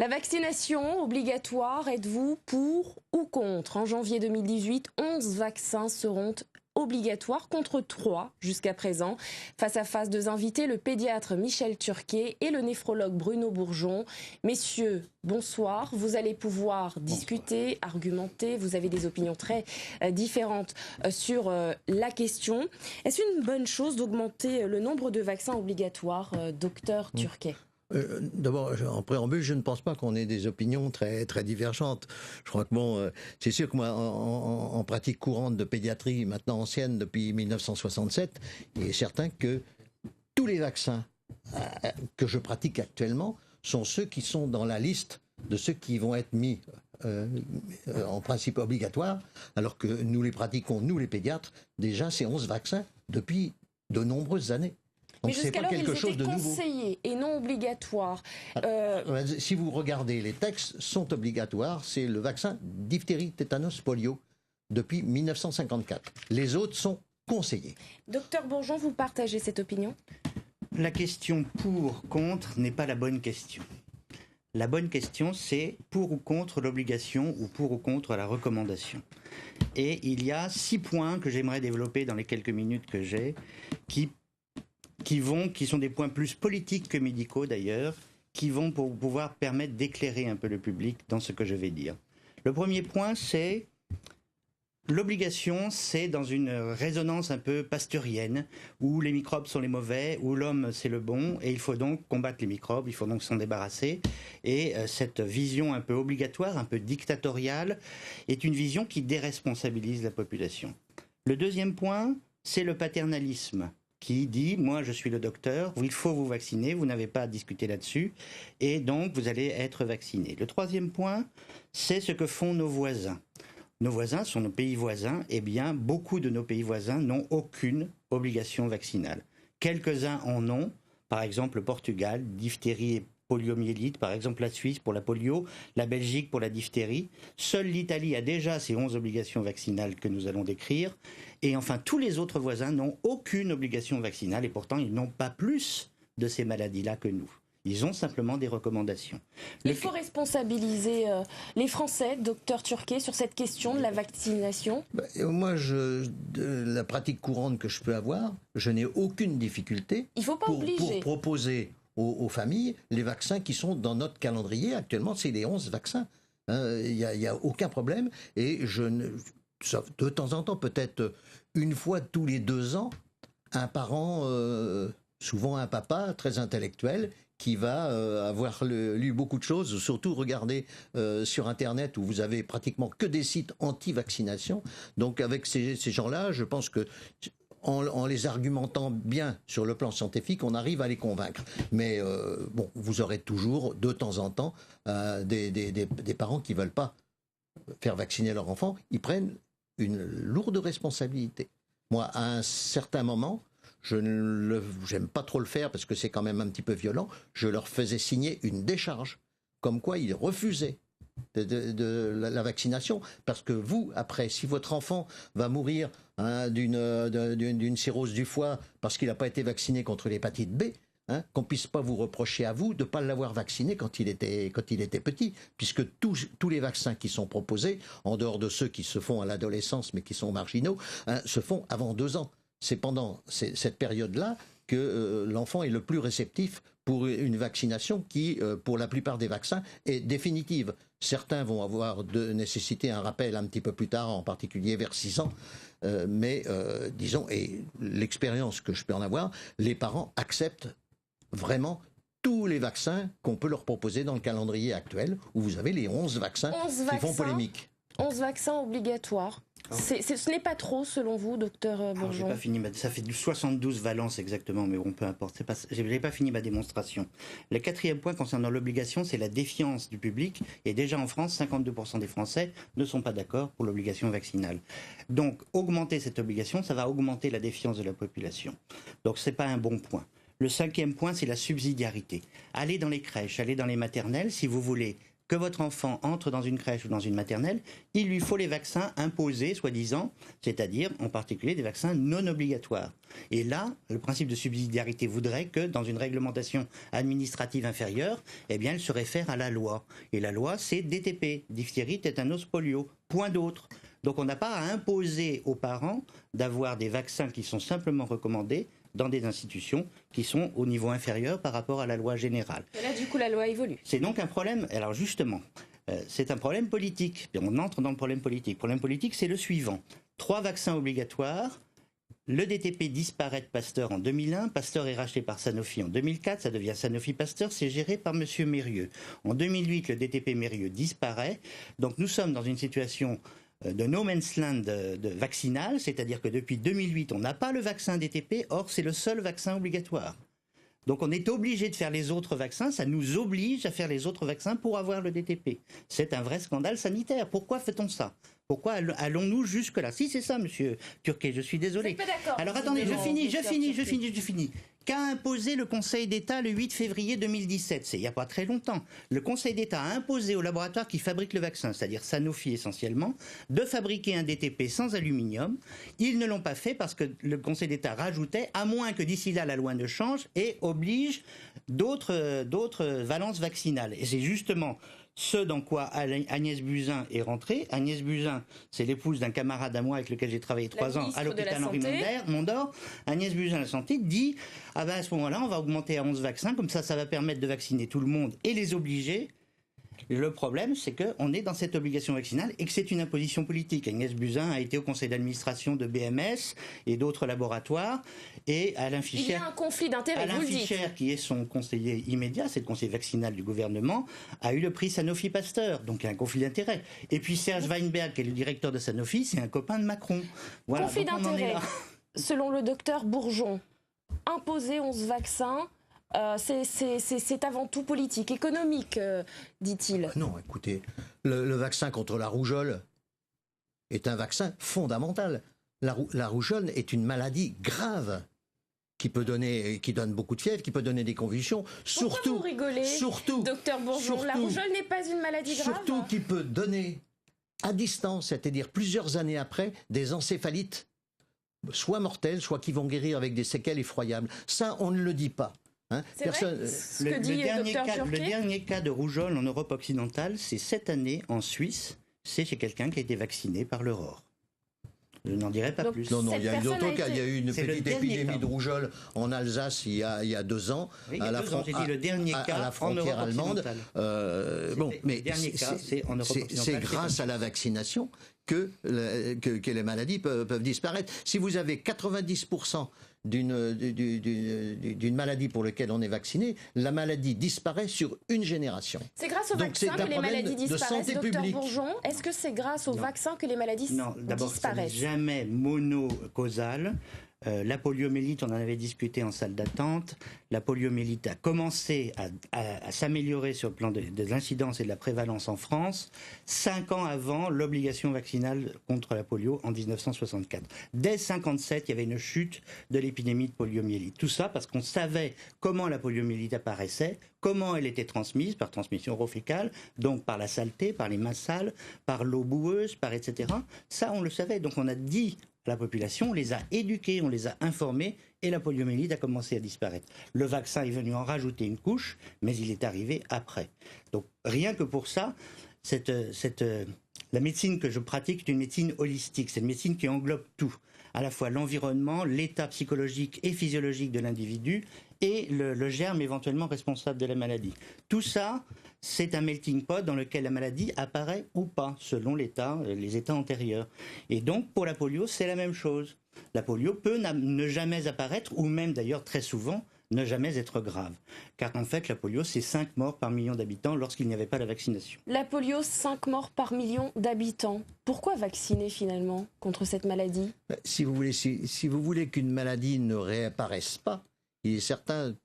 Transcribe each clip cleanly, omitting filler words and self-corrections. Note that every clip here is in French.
La vaccination obligatoire, êtes-vous pour ou contre? En janvier 2018, 11 vaccins seront obligatoires contre 3 jusqu'à présent. Face à face, deux invités, le pédiatre Michel Turquet et le néphrologue Bruno Bourgeon. Messieurs, bonsoir. Vous allez pouvoir discuter, argumenter. Vous avez des opinions très différentes sur la question. Est-ce une bonne chose d'augmenter le nombre de vaccins obligatoires, docteur Turquet? D'abord, en préambule, je ne pense pas qu'on ait des opinions très, très divergentes. Je crois que c'est sûr que moi, en pratique courante de pédiatrie, maintenant ancienne depuis 1967, il est certain que tous les vaccins que je pratique actuellement sont ceux qui sont dans la liste de ceux qui vont être mis en principe obligatoires, alors que nous les pratiquons, nous les pédiatres, déjà ces 11 vaccins depuis de nombreuses années. Donc, mais jusqu'alors, ils étaient conseillés et non obligatoires. Si vous regardez, les textes sont obligatoires. C'est le vaccin diphtérie, tétanos, polio depuis 1954. Les autres sont conseillés. Docteur Bourgeon, vous partagez cette opinion? La question pour, contre n'est pas la bonne question. La bonne question, c'est pour ou contre l'obligation ou pour ou contre la recommandation. Et il y a 6 points que j'aimerais développer dans les quelques minutes que j'ai, qui sont des points plus politiques que médicaux d'ailleurs, qui vont pour pouvoir permettre d'éclairer un peu le public dans ce que je vais dire. Le premier point, c'est l'obligation, c'est dans une résonance un peu pasteurienne, où les microbes sont les mauvais, où l'homme c'est le bon, et il faut donc combattre les microbes, il faut donc s'en débarrasser. Et cette vision un peu obligatoire, un peu dictatoriale, est une vision qui déresponsabilise la population. Le deuxième point, c'est le paternalisme, qui dit « moi je suis le docteur, il faut vous vacciner, vous n'avez pas à discuter là-dessus, et donc vous allez être vacciné ». Le troisième point, c'est ce que font nos voisins. Nos voisins sont nos pays voisins, et bien beaucoup de nos pays voisins n'ont aucune obligation vaccinale. Quelques-uns en ont, par exemple le Portugal, diphtérie et poliomyélite, par exemple la Suisse pour la polio, la Belgique pour la diphtérie. Seule l'Italie a déjà ses 11 obligations vaccinales que nous allons décrire. Et enfin, tous les autres voisins n'ont aucune obligation vaccinale et pourtant ils n'ont pas plus de ces maladies-là que nous. Ils ont simplement des recommandations. Il faut responsabiliser les Français, docteur Turquet, sur cette question de la vaccination. Moi, de la pratique courante que je peux avoir, je n'ai aucune difficulté pour proposer aux familles les vaccins qui sont dans notre calendrier. Actuellement, c'est les 11 vaccins. Il n'y a aucun problème. Et de temps en temps, peut-être une fois tous les 2 ans, un parent, souvent un papa très intellectuel, qui va avoir lu beaucoup de choses, surtout regarder sur Internet où vous avez pratiquement que des sites anti-vaccination. Donc avec ces gens-là, je pense que en les argumentant bien sur le plan scientifique, on arrive à les convaincre. Mais vous aurez toujours, de temps en temps, des parents qui ne veulent pas faire vacciner leur enfant. Ils prennent une lourde responsabilité. Moi, à un certain moment, j'aime pas trop le faire parce que c'est quand même un petit peu violent, je leur faisais signer une décharge, comme quoi ils refusaient de la vaccination, parce que vous, après, si votre enfant va mourir d'une cirrhose du foie parce qu'il n'a pas été vacciné contre l'hépatite B, qu'on puisse pas vous reprocher à vous de ne pas l'avoir vacciné quand il était petit, puisque tous les vaccins qui sont proposés, en dehors de ceux qui se font à l'adolescence mais qui sont marginaux, se font avant 2 ans. C'est pendant cette période-là que l'enfant est le plus réceptif pour une vaccination qui, pour la plupart des vaccins, est définitive. Certains vont avoir nécessiter un rappel un petit peu plus tard, en particulier vers 6 ans. Mais disons, et l'expérience que je peux en avoir, les parents acceptent vraiment tous les vaccins qu'on peut leur proposer dans le calendrier actuel, où vous avez les 11 vaccins qui font polémique. 11 vaccins obligatoires. Ce n'est pas trop, selon vous, docteur Bourgeon? J'ai pas fini, ça fait 72 valences exactement, mais bon, peu importe. Je n'ai pas fini ma démonstration. Le 4e point concernant l'obligation, c'est la défiance du public. Et déjà en France, 52% des Français ne sont pas d'accord pour l'obligation vaccinale. Donc, augmenter cette obligation, ça va augmenter la défiance de la population. Donc, c'est pas un bon point. Le 5e point, c'est la subsidiarité. Allez dans les crèches, allez dans les maternelles, si vous voulez que votre enfant entre dans une crèche ou dans une maternelle, il lui faut les vaccins imposés, soi-disant, c'est-à-dire en particulier des vaccins non obligatoires. Et là, le principe de subsidiarité voudrait que dans une réglementation administrative inférieure, eh bien, elle se réfère à la loi. Et la loi, c'est DTP, diphtérie, tétanos, polio, point d'autre. Donc on n'a pas à imposer aux parents d'avoir des vaccins qui sont simplement recommandés dans des institutions qui sont au niveau inférieur par rapport à la loi générale. Et là, du coup, la loi évolue. C'est donc un problème, alors justement, c'est un problème politique. Et on entre dans le problème politique. Le problème politique, c'est le suivant. 3 vaccins obligatoires. Le DTP disparaît de Pasteur en 2001. Pasteur est racheté par Sanofi en 2004. Ça devient Sanofi Pasteur. C'est géré par M. Mérieux. En 2008, le DTP Mérieux disparaît. Donc nous sommes dans une situation de no man's land de vaccinal, c'est-à-dire que depuis 2008, on n'a pas le vaccin DTP, or c'est le seul vaccin obligatoire. Donc on est obligé de faire les autres vaccins, ça nous oblige à faire les autres vaccins pour avoir le DTP. C'est un vrai scandale sanitaire. Pourquoi fait-on ça ? Pourquoi allons-nous jusque-là ? Si c'est ça, monsieur Turquet, je suis désolé. Vous êtes pas d'accord ? Alors attendez, je finis. Qu'a imposé le Conseil d'État le 8 février 2017 ? C'est il n'y a pas très longtemps. Le Conseil d'État a imposé aux laboratoires qui fabriquent le vaccin, c'est-à-dire Sanofi essentiellement, de fabriquer un DTP sans aluminium. Ils ne l'ont pas fait parce que le Conseil d'État rajoutait, à moins que d'ici là la loi ne change, et oblige d'autres valences vaccinales. Et c'est justement ce dans quoi Agnès Buzyn est rentrée. Agnès Buzyn, c'est l'épouse d'un camarade à moi avec lequel j'ai travaillé 3 ans à l'hôpital Henri Mondor. Agnès Buzyn, la santé, dit à ce moment-là, on va augmenter à 11 vaccins, comme ça va permettre de vacciner tout le monde et les obliger. Le problème, c'est qu'on est dans cette obligation vaccinale et que c'est une imposition politique. Agnès Buzyn a été au conseil d'administration de BMS et d'autres laboratoires. Et Alain Fischer, il y a un conflit d'intérêts, Alain Fischer, qui est son conseiller immédiat, c'est le conseiller vaccinal du gouvernement, a eu le prix Sanofi Pasteur. Donc il y a un conflit d'intérêts. Et puis Serge Weinberg, qui est le directeur de Sanofi, c'est un copain de Macron. Voilà, conflit d'intérêts. Selon le docteur Bourgeon, imposer 11 vaccins, c'est avant tout politique, économique, dit-il. Non, écoutez, le vaccin contre la rougeole est un vaccin fondamental. La rougeole est une maladie grave qui donne beaucoup de fièvre, qui peut donner des convulsions. Pourquoi vous rigolez, docteur Bourgeon ? La rougeole n'est pas une maladie grave. Surtout qui peut donner à distance, c'est-à-dire plusieurs années après, des encéphalites, soit mortelles, soit qui vont guérir avec des séquelles effroyables. Ça, on ne le dit pas. Hein, le dernier cas de rougeole en Europe occidentale, c'est cette année en Suisse, c'est chez quelqu'un qui a été vacciné par l'Aurore. Je n'en dirai pas plus. Non, il y a eu d'autres cas. Il y a eu une petite épidémie de rougeole en Alsace il y a 2 ans. Oui, à la dernier cas à la frontière allemande. Mais c'est grâce à la vaccination que les maladies peuvent disparaître. Si vous avez 90% d'une maladie pour laquelle on est vacciné, la maladie disparaît sur une génération. C'est grâce au vaccin que les maladies disparaissent, docteur Bourgeon. Est-ce que c'est grâce au vaccin que les maladies disparaissent ? Non, d'abord, ça n'est jamais monocausal. La poliomyélite, on en avait discuté en salle d'attente. La poliomyélite a commencé à s'améliorer sur le plan de l'incidence et de la prévalence en France 5 ans avant l'obligation vaccinale contre la polio en 1964. Dès 1957, il y avait une chute de l'épidémie de poliomyélite. Tout ça parce qu'on savait comment la poliomyélite apparaissait, comment elle était transmise, par transmission orofécale, donc par la saleté, par les mains sales, par l'eau boueuse, par etc. Ça, on le savait. Donc on a dit la population, on les a éduqués, on les a informés et la poliomyélite a commencé à disparaître. Le vaccin est venu en rajouter une couche, mais il est arrivé après. Donc rien que pour ça, la médecine que je pratique est une médecine holistique, c'est une médecine qui englobe tout, à la fois l'environnement, l'état psychologique et physiologique de l'individu et le germe éventuellement responsable de la maladie. Tout ça, c'est un melting pot dans lequel la maladie apparaît ou pas, selon les états antérieurs. Et donc, pour la polio, c'est la même chose. La polio peut ne jamais apparaître, ou même d'ailleurs très souvent, ne jamais être grave. Car en fait, la polio, c'est 5 morts par million d'habitants lorsqu'il n'y avait pas la vaccination. La polio, 5 morts par million d'habitants. Pourquoi vacciner finalement contre cette maladie ? Si vous voulez qu'une maladie ne réapparaisse pas, il est certain,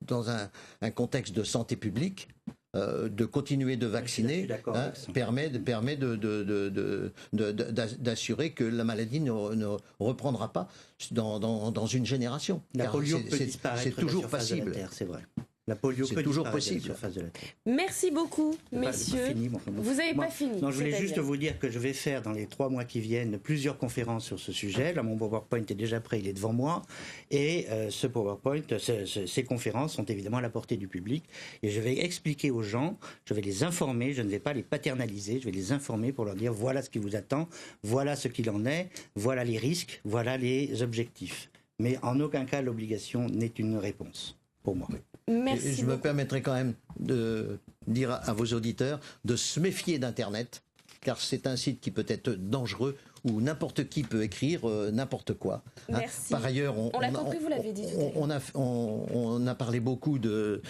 dans un contexte de santé publique, de continuer de vacciner permet d'assurer que la maladie ne reprendra pas dans une génération. La polio peut disparaître, c'est toujours passible. C'est vrai. La polio c'est toujours possible. Merci beaucoup, messieurs. Vous n'avez pas fini. Non, je voulais juste vous dire que je vais faire dans les 3 mois qui viennent plusieurs conférences sur ce sujet. Là, mon PowerPoint est déjà prêt, il est devant moi. Et ce PowerPoint, ces conférences sont évidemment à la portée du public. Et je vais expliquer aux gens, je vais les informer, je ne vais pas les paternaliser, je vais les informer pour leur dire voilà ce qui vous attend, voilà ce qu'il en est, voilà les risques, voilà les objectifs. Mais en aucun cas, l'obligation n'est une réponse pour moi. Merci. Et je me permettrai quand même de dire à vos auditeurs de se méfier d'Internet, car c'est un site qui peut être dangereux, où n'importe qui peut écrire n'importe quoi. Merci. Par ailleurs, on l'a compris, vous l'avez dit. On a parlé beaucoup de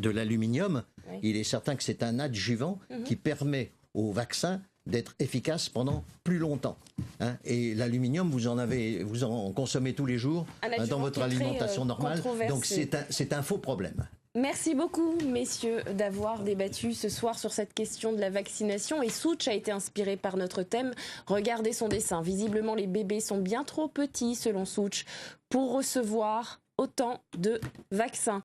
l'aluminium. Oui. Il est certain que c'est un adjuvant qui permet au vaccin d'être efficace pendant plus longtemps. Et l'aluminium, vous en consommez tous les jours dans votre alimentation normale. Donc c'est un faux problème. Merci beaucoup, messieurs, d'avoir débattu ce soir sur cette question de la vaccination. Et Souch a été inspiré par notre thème. Regardez son dessin. Visiblement, les bébés sont bien trop petits, selon Souch, pour recevoir autant de vaccins.